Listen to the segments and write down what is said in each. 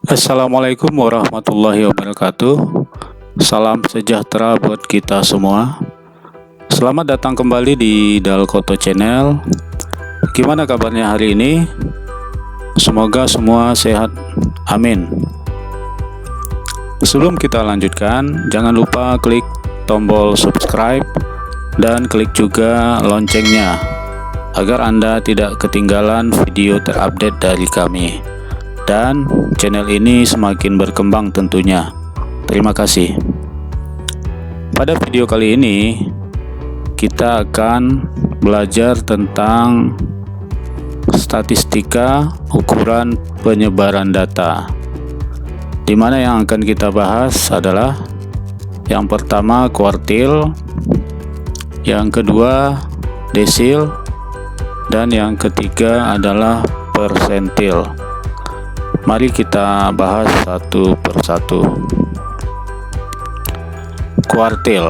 Assalamualaikum warahmatullahi wabarakatuh. Salam sejahtera buat kita semua. Selamat datang kembali di Dalkoto Channel. Gimana kabarnya hari ini? Semoga semua sehat. Amin. Sebelum kita lanjutkan, jangan lupa klik tombol subscribe dan klik juga loncengnya agar Anda tidak ketinggalan video terupdate dari kami. Dan channel ini semakin berkembang tentunya. Terima kasih. Pada video kali ini kita akan belajar tentang statistika ukuran penyebaran data, di mana yang akan kita bahas adalah yang pertama kuartil, yang kedua desil, dan yang ketiga adalah persentil. Mari kita bahas satu persatu. Kuartil.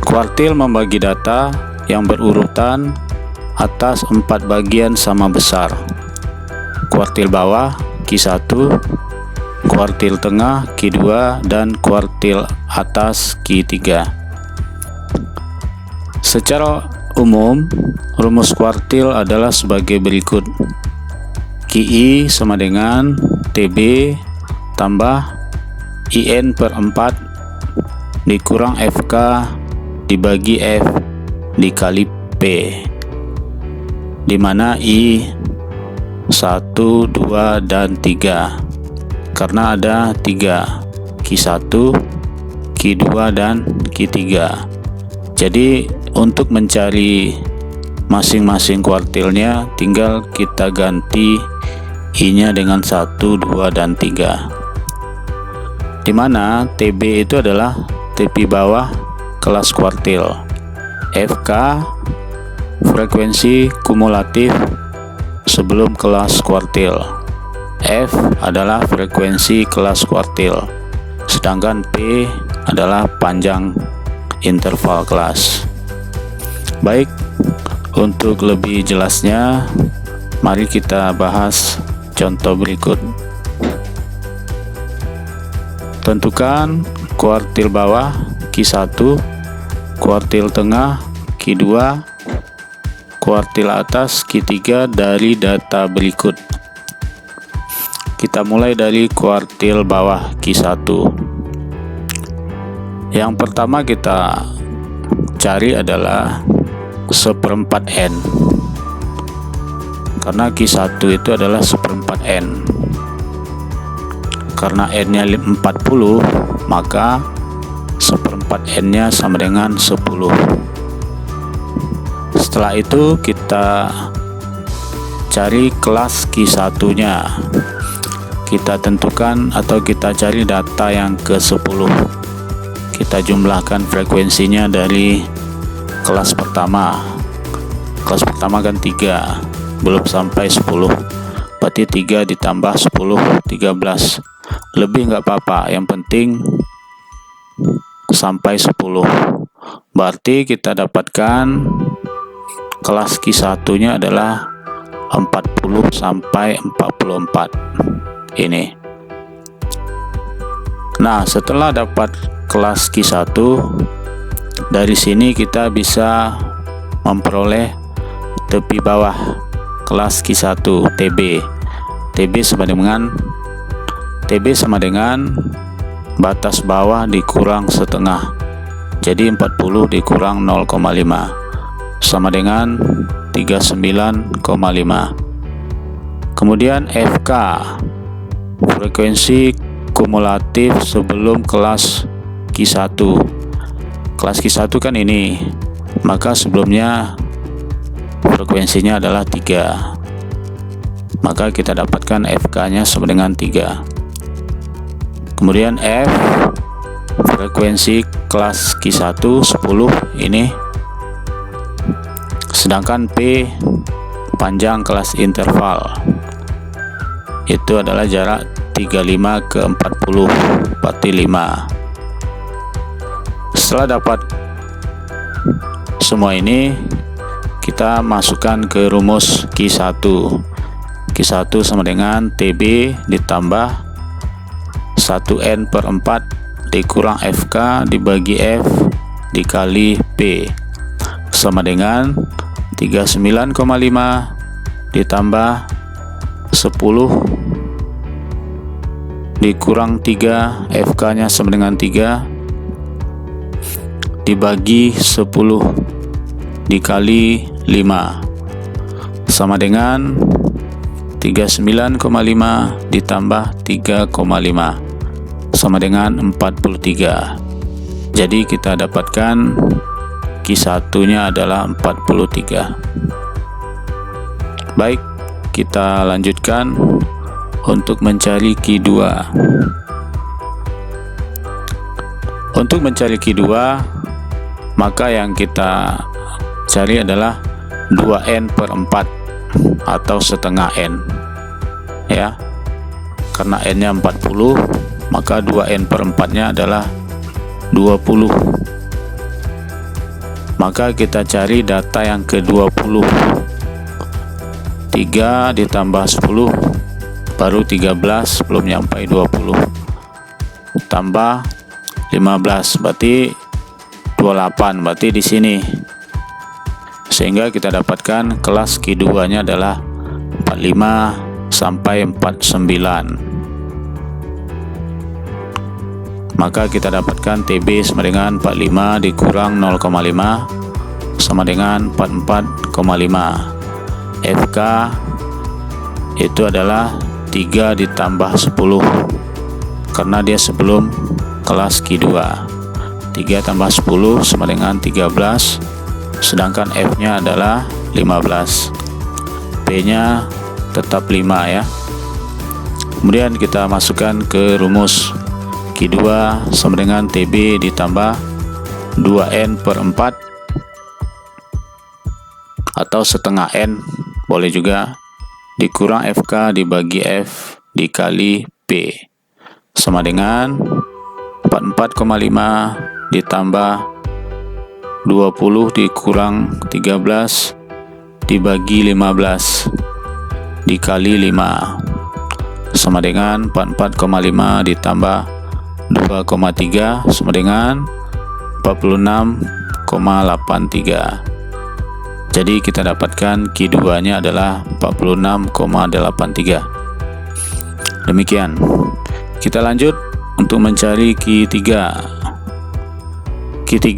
Kuartil membagi data yang berurutan atas 4 bagian sama besar. Kuartil bawah Q1, kuartil tengah Q2, dan kuartil atas Q3. Secara umum, rumus kuartil adalah sebagai berikut. QI sama dengan TB tambah IN per 4 dikurang FK dibagi F dikali P, di mana I 1, 2, dan 3 karena ada 3, Q1, Q2, dan Q3. Jadi untuk mencari masing-masing kuartilnya tinggal kita ganti I-nya dengan 1, 2, dan 3, dimana TB itu adalah tepi bawah kelas kuartil, FK frekuensi kumulatif sebelum kelas kuartil, F adalah frekuensi kelas kuartil, sedangkan P adalah panjang interval kelas. Baik, untuk lebih jelasnya mari kita bahas contoh berikut. Tentukan kuartil bawah Q1, kuartil tengah Q2, kuartil atas Q3 dari data berikut. Kita mulai dari kuartil bawah Q1. Yang pertama kita cari adalah 1/4 N, karena Q1 itu adalah 1/4 N. Karena N nya 40, maka 1/4 N nya sama dengan 10. Setelah itu kita cari kelas Q1 nya. Kita tentukan atau kita cari data yang ke-10. Kita jumlahkan frekuensinya dari kelas pertama. Kelas pertama kan 3, belum sampai 10, berarti 3 ditambah 10, 13. Lebih nggak apa-apa, yang penting sampai 10. Berarti kita dapatkan kelas Q1 nya adalah 40 sampai 44 ini. Nah, setelah dapat kelas Q1, dari sini kita bisa memperoleh tepi bawah kelas Q1 TB. TB sama dengan batas bawah dikurang setengah. Jadi 40 dikurang 0,5 sama dengan 39,5. Kemudian FK, frekuensi kumulatif sebelum kelas Q1. Kelas Q1 kan ini, maka sebelumnya frekuensinya adalah 3, maka kita dapatkan FK nya sama dengan 3. Kemudian F, frekuensi kelas Q1 10 ini, sedangkan P panjang kelas interval, itu adalah jarak 35 ke 40, berarti 5. Setelah dapat semua ini, kita masukkan ke rumus Q1. Q1 sama dengan TB ditambah 1N per 4 dikurang FK dibagi F dikali P sama dengan 39,5 ditambah 10 dikurang 3, FK nya sama dengan 3 dibagi 10 dikali 5 sama dengan 39,5 ditambah 3,5 sama dengan 43. Jadi kita dapatkan Q1 nya adalah 43. Baik, kita lanjutkan untuk mencari Q2. Untuk mencari Q2, maka yang kita cari adalah 2N per 4 atau setengah N, ya. Karena N nya 40, maka 2N per 4 nya adalah 20. Maka kita cari data yang ke-20. 3 ditambah 10 baru 13, belum nyampe 20. Tambah 15 berarti 28, berarti di sini. Sehingga kita dapatkan kelas Q2 nya adalah 45 sampai 49. Maka kita dapatkan TB sama dengan 45 dikurang 0,5 sama dengan 44,5. FK itu adalah 3 ditambah 10 karena dia sebelum kelas Q2. 3 tambah 10 sama dengan 13, sedangkan F nya adalah 15. P nya tetap 5 ya. Kemudian kita masukkan ke rumus Q2 sama dengan TB ditambah 2N per 4 atau setengah N, boleh juga, dikurang FK dibagi F dikali P sama dengan 44,5 ditambah 20 dikurang 13 dibagi 15 dikali 5 sama dengan 44,5 ditambah 2,3 sama dengan 46,83. Jadi kita dapatkan Q2 nya adalah 46,83. Demikian. Kita lanjut untuk mencari Q3. Q3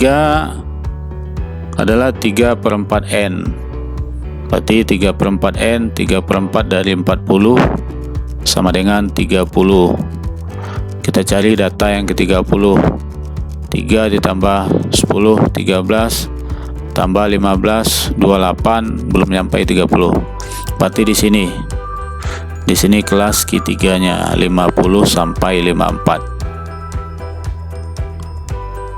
adalah 3 per 4N. Berarti 3 per 4N, 3 per 4 dari 40 sama dengan 30. Kita cari data yang ke-30. 3 ditambah 10, 13 tambah 15, 28, belum sampai 30. Berarti di sini kelas Q3 nya 50 sampai 54.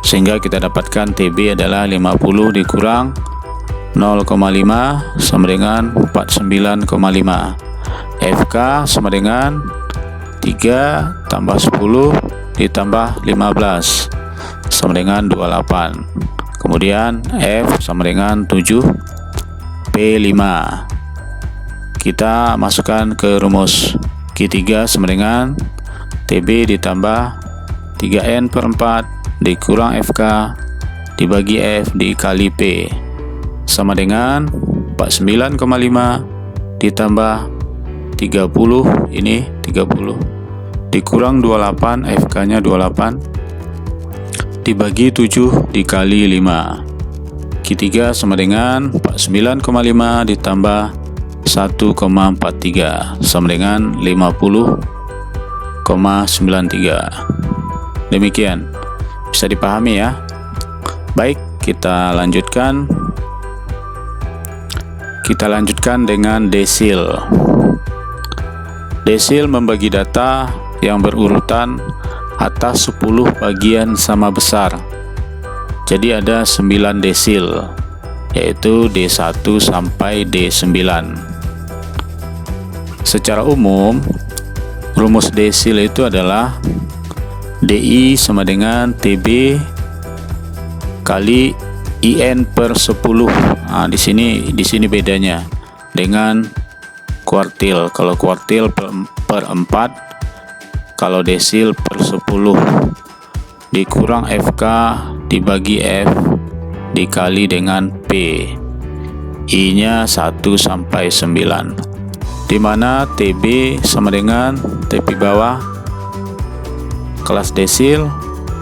Sehingga kita dapatkan TB adalah 50 dikurang 0,5 sama dengan 49,5. FK sama dengan 3 tambah 10 ditambah 15 sama dengan 28. Kemudian F sama dengan 7, P5. Kita masukkan ke rumus Q3 sama dengan TB ditambah 3N per 4 dikurang FK dibagi F dikali P sama dengan 49,5 ditambah 30, ini 30 dikurang 28, FK nya 28 dibagi 7 dikali 5. Q3 sama dengan 49,5 ditambah 1,43 sama dengan 50,93. Demikian, bisa dipahami ya. Baik, kita lanjutkan dengan desil. Desil membagi data yang berurutan atas 10 bagian sama besar. Jadi ada 9 desil, yaitu D1 sampai D9. Secara umum, rumus desil itu adalah DI sama dengan TB kali IN per 10. Nah, di sini bedanya dengan kuartil. Kalau kuartil per 4, kalau desil per 10 dikurang FK dibagi F dikali dengan P. I-nya 1 sampai 9, di mana TB sama dengan tepi bawah kelas desil,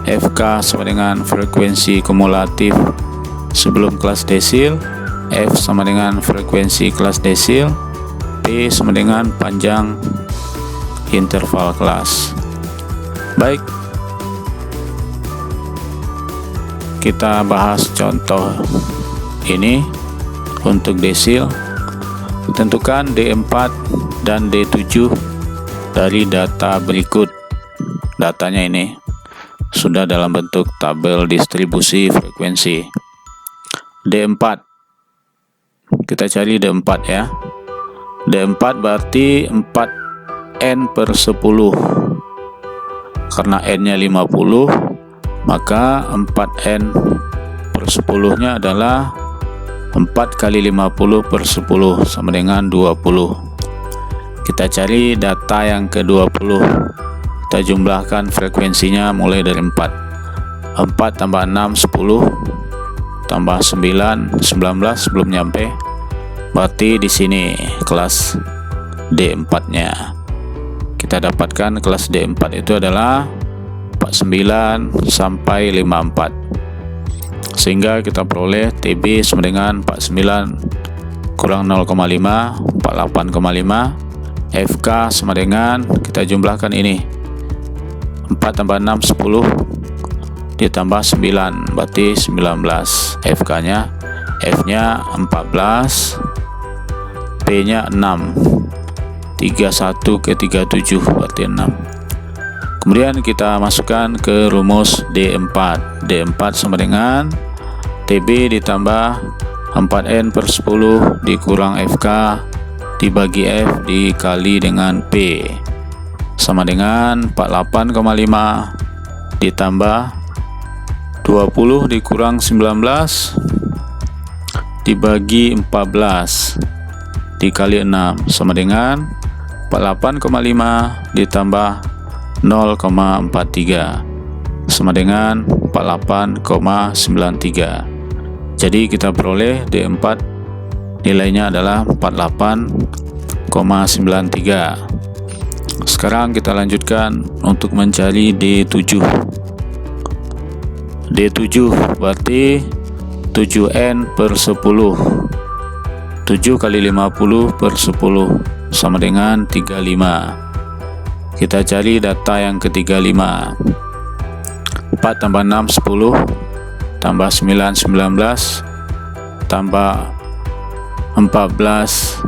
FK sama dengan frekuensi kumulatif sebelum kelas desil, F sama dengan frekuensi kelas desil, P sama dengan panjang interval kelas. Baik, kita bahas contoh ini. Untuk desil, tentukan D4 dan D7 dari data berikut. Datanya ini sudah dalam bentuk tabel distribusi frekuensi. D4, kita cari D4 ya. D4 berarti 4N per 10. Karena N-nya 50, maka 4N per 10-nya adalah 4 kali 50 per 10 sama dengan 20. Kita cari data yang ke-20. Kita jumlahkan frekuensinya mulai dari 4. 4 tambah 6, 10. Tambah 9, 19 belum nyampe. Berarti di sini kelas D4-nya. Kita dapatkan kelas D4 itu adalah 49 sampai 54. Sehingga kita peroleh TB sama dengan 49 kurang 0,5, 48,5. FK sama dengan, kita jumlahkan ini, 4 tambah 6, 10 ditambah 9, berarti 19. FK nya, F nya 14, P nya 6, 31 ke 37 berarti 6. Kemudian kita masukkan ke rumus D4. D4 sama dengan TB ditambah 4N per 10 dikurang FK dibagi F dikali dengan P sama dengan 48,5 ditambah 20 dikurang 19 dibagi 14 dikali 6 sama dengan 48,5 ditambah 0,43 sama dengan 48,93. Jadi kita peroleh D4 nilainya adalah 48,93. Sekarang kita lanjutkan untuk mencari D7. D7 berarti 7N per 10. 7 kali 50 per 10 sama dengan 35. Kita cari data yang ke-35. 4 tambah 6, 10 tambah 9, 19 tambah 14,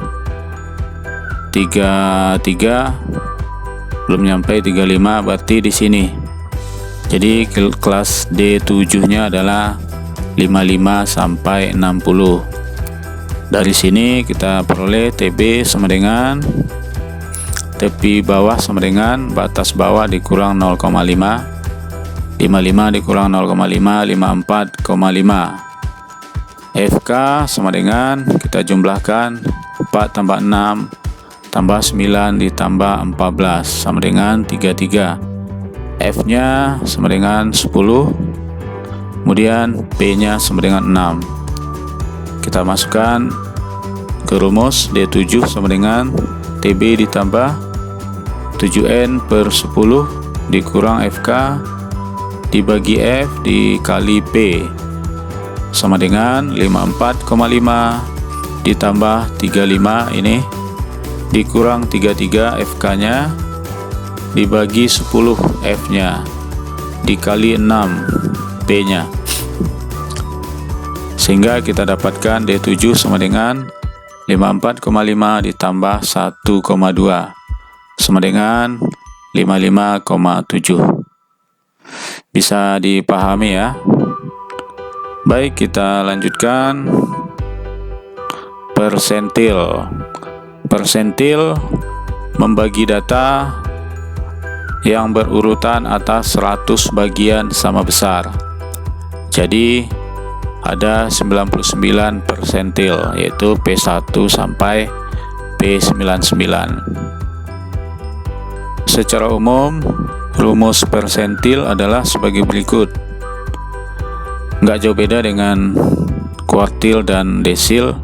33 belum nyampe 35, berarti di sini. Jadi kelas D7 nya adalah 55 sampai 60. Dari sini kita peroleh TB sama dengan tepi bawah sama dengan batas bawah dikurang 0,5, 55 dikurang 0,5, 54,5. FK sama dengan, kita jumlahkan 4 tambah 6 tambah 9 ditambah 14 sama dengan 33. F nya sama dengan 10, kemudian P nya sama dengan 6. Kita masukkan ke rumus D7 sama dengan TB ditambah 7N per 10 dikurang FK dibagi F dikali P sama dengan 54,5 ditambah 35 ini dikurang 33 FK nya dibagi 10 F nya dikali 6 P nya, sehingga kita dapatkan D7 sama dengan 54,5 ditambah 1,2 sama dengan 55,7. Bisa dipahami ya. Baik, kita lanjutkan. Persentil. Persentil membagi data yang berurutan atas 100 bagian sama besar. Jadi ada 99 persentil, yaitu P1 sampai P99. Secara umum, rumus persentil adalah sebagai berikut. Nggak jauh beda dengan kuartil dan desil.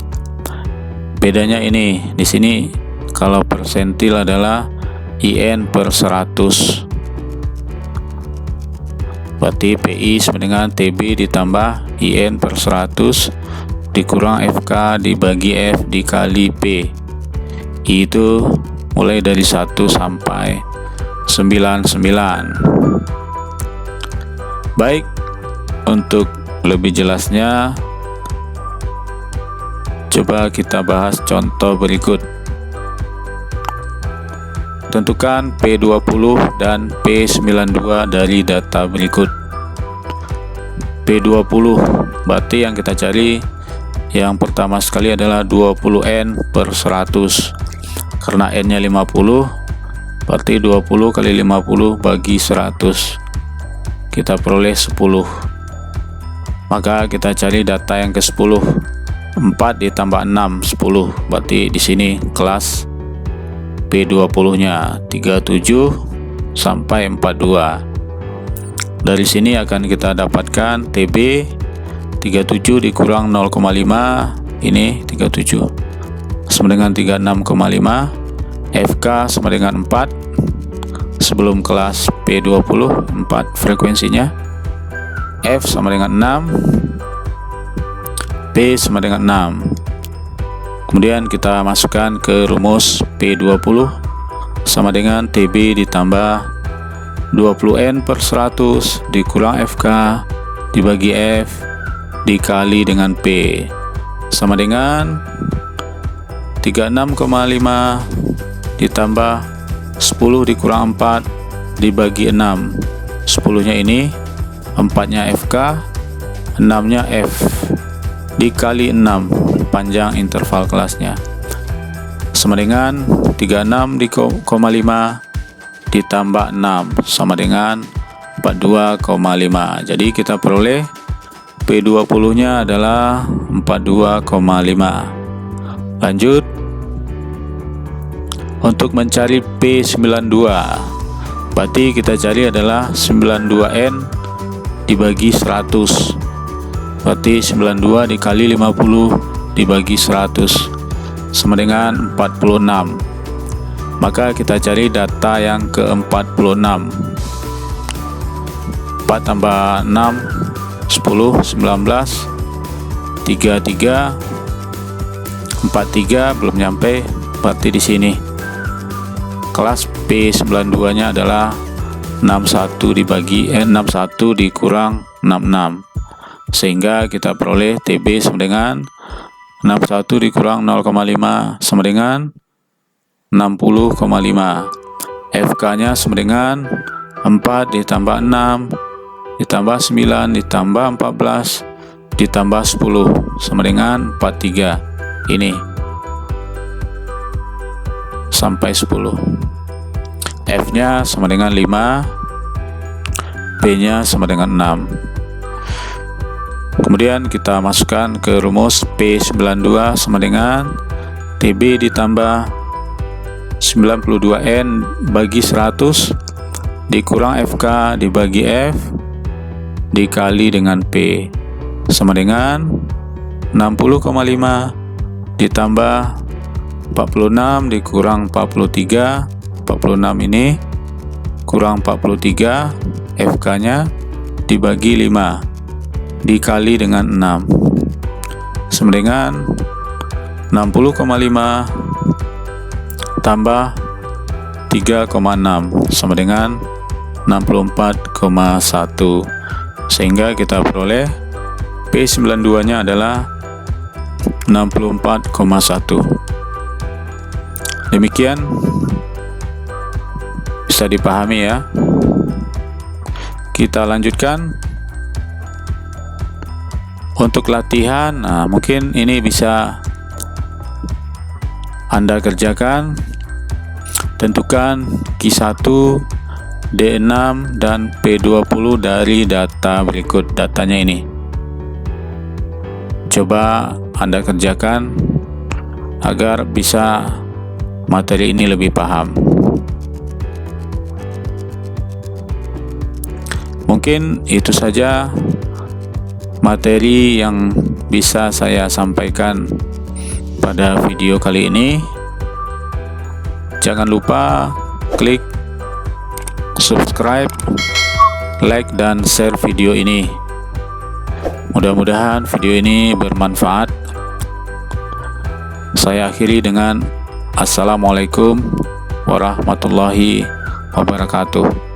Bedanya ini, di sini kalau persentil adalah IN per 100. Berarti PI sama dengan TB ditambah IN per 100 dikurang FK dibagi F dikali P. I itu mulai dari 1 sampai 99. Baik, untuk lebih jelasnya coba kita bahas contoh berikut. Tentukan P20 dan P92 dari data berikut. P20 berarti yang kita cari yang pertama sekali adalah 20N per 100. Karena N nya 50, berarti 20 kali 50 bagi 100, kita peroleh 10. Maka kita cari data yang ke 10. 4 ditambah 6, 10. Berarti di sini kelas P20 nya 37 sampai 42. Dari sini akan kita dapatkan TB 37 dikurang 0,5, ini 37 sama dengan 36,5. FK sama dengan 4. Sebelum kelas P20 4 frekuensinya. F sama dengan 6. P sama dengan 6. Kemudian kita masukkan ke rumus P20 sama dengan TB ditambah 20N per 100 dikurang FK dibagi F dikali dengan P sama dengan 36,5 ditambah 10 dikurang 4 dibagi 6. 10 nya ini, 4 nya FK, 6 nya F dikali 6 panjang interval kelasnya sama dengan 36,5 ditambah 6 sama dengan 42,5. Jadi kita peroleh P20 nya adalah 42,5. Lanjut, untuk mencari P92 berarti kita cari adalah 92N dibagi 100. Berarti 92 dikali 50 dibagi 100 sama dengan 46. Maka kita cari data yang ke-46. 4 tambah 6 10, 19, 33, 43 belum nyampe. Berarti di sini kelas P92 nya adalah 61 dikurang 66, sehingga kita peroleh TB sama dengan 61 dikurang 0,5 sama dengan 60,5. FK nya sama dengan 4 ditambah 6 ditambah 9 ditambah 14 ditambah 10 sama dengan 43. Ini sampai 10. F nya sama dengan 5, P nya sama dengan 6. Kemudian kita masukkan ke rumus P92 sama dengan TB ditambah 92N bagi 100 dikurang FK dibagi F dikali dengan P sama dengan 60,5 ditambah 46 dikurang 43. 46 ini kurang 43, FK nya dibagi 5 dikali dengan 6 sama dengan 60,5 tambah 3,6 sama dengan 64,1, sehingga kita peroleh P92 nya adalah 64,1. Demikian bisa dipahami ya. Kita lanjutkan untuk latihan. Nah, mungkin ini bisa Anda kerjakan. Tentukan Q1, D6 dan P20 dari data berikut. Datanya ini coba Anda kerjakan agar bisa materi ini lebih paham. Mungkin itu saja materi yang bisa saya sampaikan pada video kali ini. Jangan lupa klik subscribe, like, dan share video ini. Mudah-mudahan video ini bermanfaat. Saya akhiri dengan Assalamualaikum warahmatullahi wabarakatuh.